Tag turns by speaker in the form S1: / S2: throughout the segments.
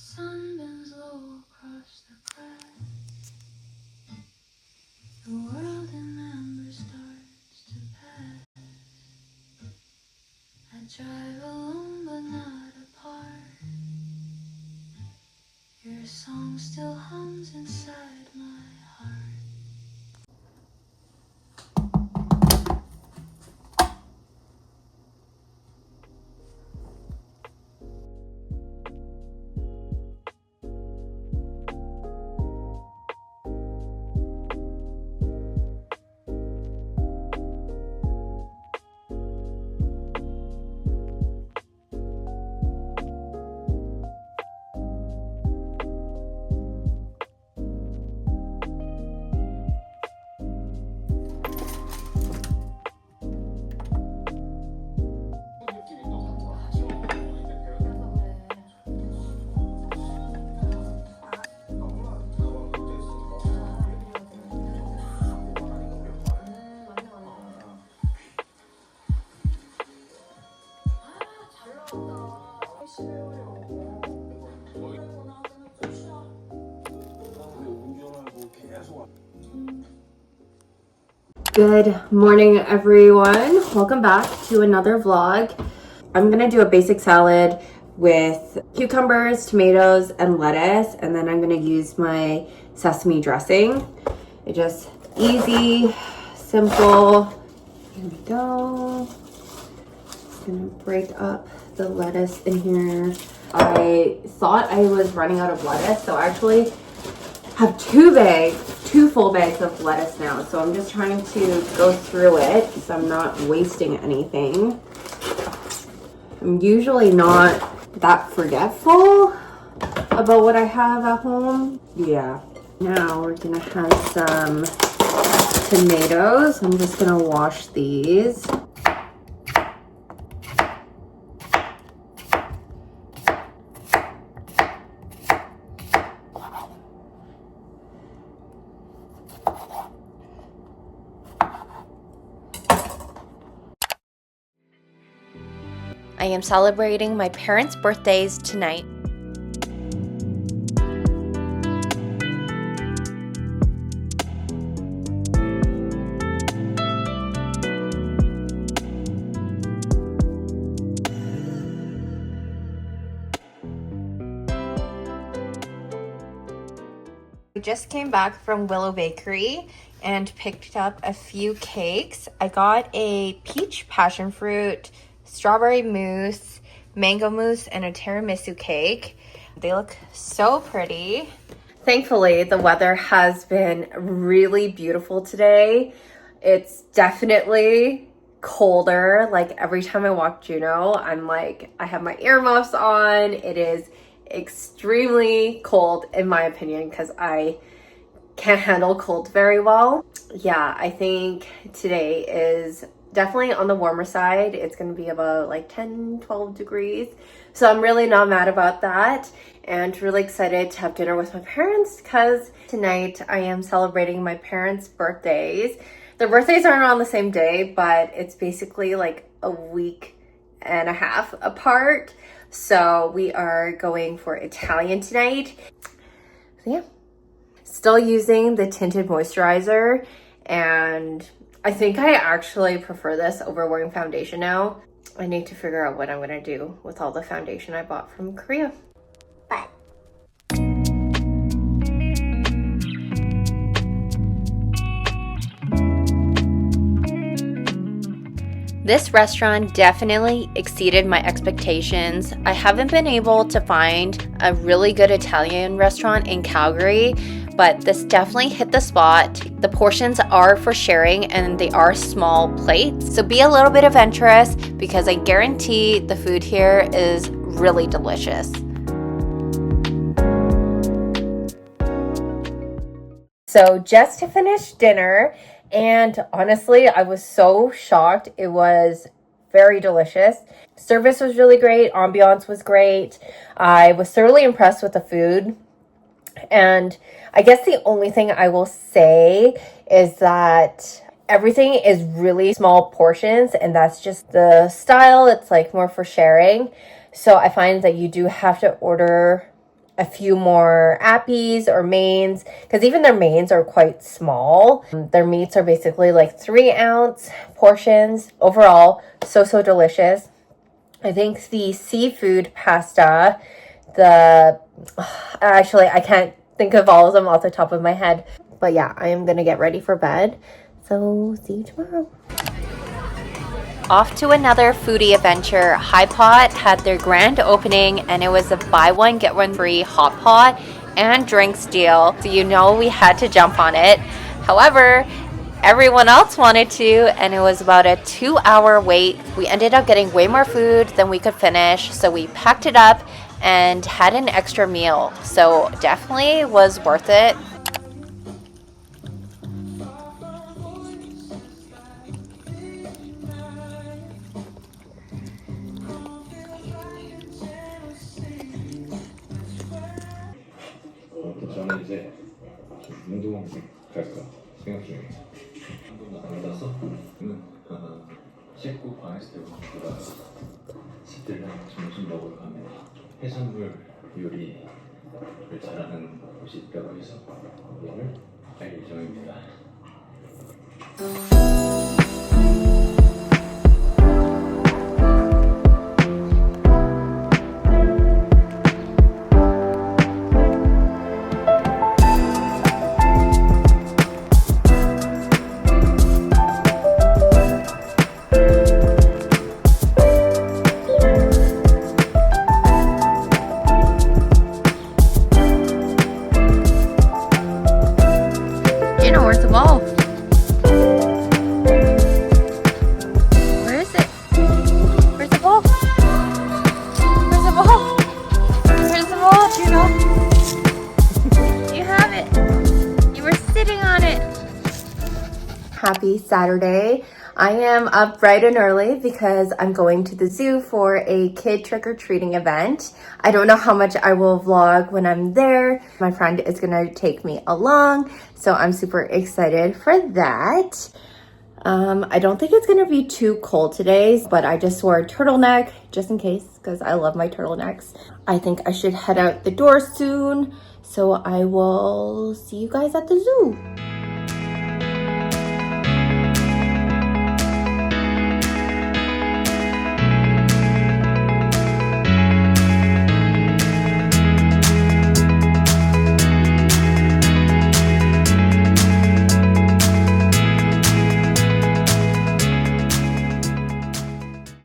S1: sun bends low across the grass. The world in amber starts to pass. I drive alone but not apart. Your song still hums inside my heart. Good morning, everyone. Welcome back to another vlog. I'm gonna do a basic salad with cucumbers, tomatoes, and lettuce, and then I'm gonna use my sesame dressing. It's just easy, simple. Here we go. Just gonna break up the lettuce in here. I thought I was running out of lettuce, so I actually have two full bags of lettuce now, so I'm just trying to go through it so I'm not wasting anything. I'm usually not that forgetful about what I have at home. Yeah. Now we're gonna have some tomatoes. I'm just gonna wash these. I am celebrating my parents' birthdays tonight. I just came back from Willow Bakery and picked up a few cakes. I got a peach passion fruit, strawberry mousse, mango mousse, and a tiramisu cake. They look so pretty. Thankfully, the weather has been really beautiful today. It's definitely colder. Like every time I walk Juno, I'm like, I have my earmuffs on. It is extremely cold in my opinion because I can't handle cold very well. Yeah, I think today is definitely on the warmer side. It's going to be about like 10-12 degrees, so I'm really not mad about that, and really excited to have dinner with my parents because tonight I am celebrating my parents' birthdays. Their birthdays aren't on the same day, but it's basically like a week and a half apart, so we are going for Italian tonight. So yeah, still using the tinted moisturizer, and I think I actually prefer this over wearing foundation now. I need to figure out what I'm gonna do with all the foundation I bought from Korea. Bye. This restaurant definitely exceeded my expectations. I haven't been able to find a really good Italian restaurant in Calgary, but this definitely hit the spot. The portions are for sharing and they are small plates, so be a little bit adventurous because I guarantee the food here is really delicious. So just to finish dinner, and honestly, I was so shocked. It was very delicious. Service was really great. Ambiance was great. I was thoroughly impressed with the food. And I guess the only thing I will say is that everything is really small portions, and that's just the style. It's like more for sharing. So I find that you do have to order a few more appies or mains, because even their mains are quite small. Their meats are basically like 3-ounce portions. Overall, so delicious. I think the seafood pasta, actually I can't think of all of them off the top of my head, but yeah, I am gonna get ready for bed, so see you tomorrow. Off to another foodie adventure. High Pot had their grand opening, and it was a buy one get one free hot pot and drinks deal, so you know we had to jump on it. However, everyone else wanted to, and it was about a 2-hour wait. We ended up getting way more food than we could finish, so we packed it up and had an extra meal, so definitely was worth it.
S2: 저는 이제 운동 갈까 생각 중이에요. 한 번도 안 가서 씻고 방에서 들어가 집들이랑 점심 먹으러 가면 해산물 요리를 잘하는 곳이 있다고 해서 오늘 갈 예정입니다.
S1: Where's the ball? Where is it? Where's the ball? Where's the ball? Where's the ball, Juno? You have it. You were sitting on it. Happy Saturday. I am up bright and early because I'm going to the zoo for a kid trick-or-treating event. I don't know how much I will vlog when I'm there. My friend is gonna take me along, so I'm super excited for that. I don't think it's gonna be too cold today, but I just wore a turtleneck just in case because I love my turtlenecks. I think I should head out the door soon, so I will see you guys at the zoo.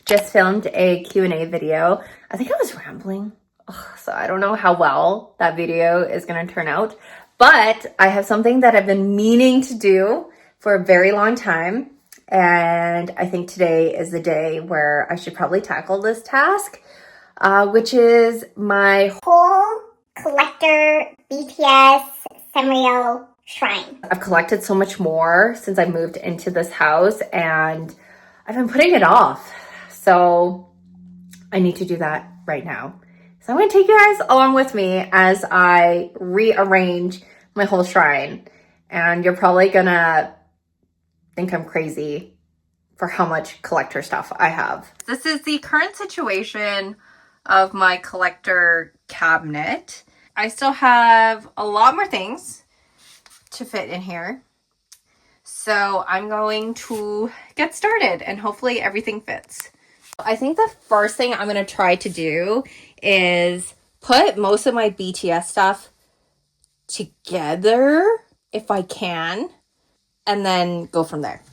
S1: Just filmed a Q&A video. I think I was rambling, so I don't know how well that video is gonna turn out, but I have something that I've been meaning to do for a very long time, and I think today is the day where I should probably tackle this task, which is my
S3: whole collector BTS Sanrio shrine.
S1: I've collected so much more since I moved into this house, and I've been putting it off. So I need to do that right now. So I'm going to take you guys along with me as I rearrange my whole shrine. And you're probably going to think I'm crazy for how much collector stuff I have. This is the current situation of my collector cabinet. I still have a lot more things to fit in here. So I'm going to get started and hopefully everything fits. I think the first thing I'm going to try to do is put most of my BTS stuff together if I can, and then go from there.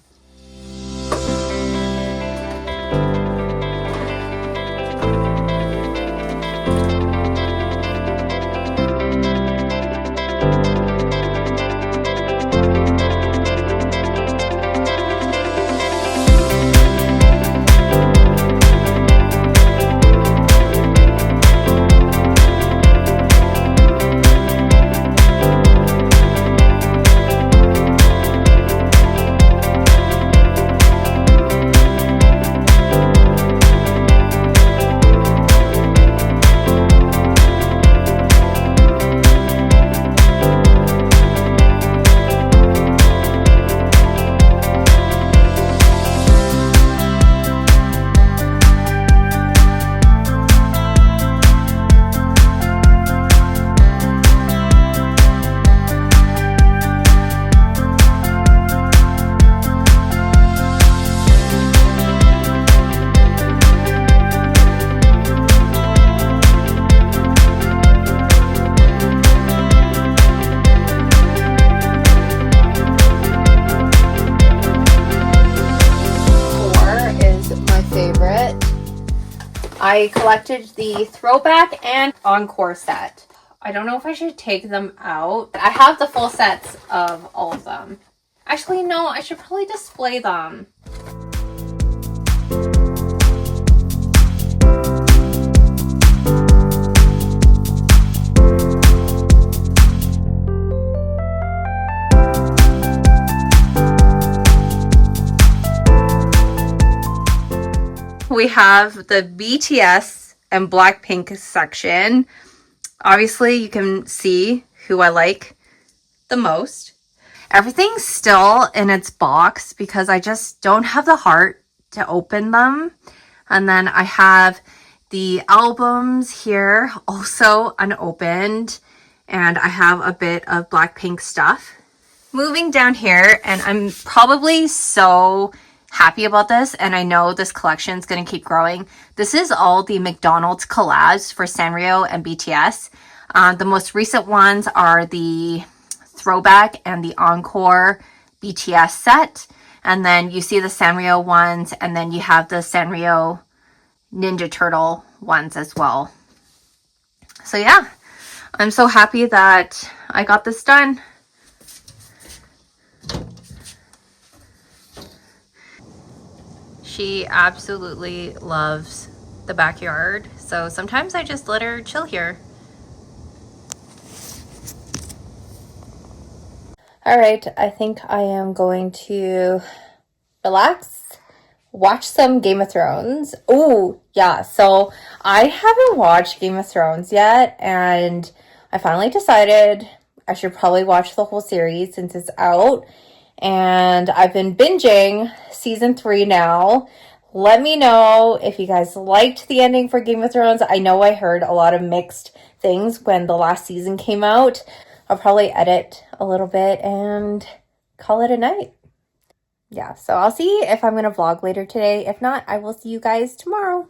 S1: I collected the throwback and encore set. I don't know if I should take them out. I have the full sets of all of them. Actually, no, I should probably display them. We have the BTS and Blackpink section. Obviously, you can see who I like the most. Everything's still in its box because I just don't have the heart to open them. And then I have the albums here also unopened. And I have a bit of Blackpink stuff. Moving down here, and I'm probably so happy about this, and I know this collection is going to keep growing. This is all the McDonald's collabs for Sanrio and BTS. The most recent ones are the throwback and the encore BTS set, and then you see the Sanrio ones, and then you have the Sanrio Ninja Turtle ones as well. So yeah, I'm so happy that I got this done. She absolutely loves the backyard, so sometimes I just let her chill here. All right, I think I am going to relax, watch some Game of Thrones. Oh, yeah, so I haven't watched Game of Thrones yet, and I finally decided I should probably watch the whole series since it's out. And I've been binging season 3 now. Let me know if you guys liked the ending for Game of Thrones. I know I heard a lot of mixed things when the last season came out. I'll probably edit a little bit and call it a night. Yeah, so I'll see if I'm going to vlog later today. If not, I will see you guys tomorrow.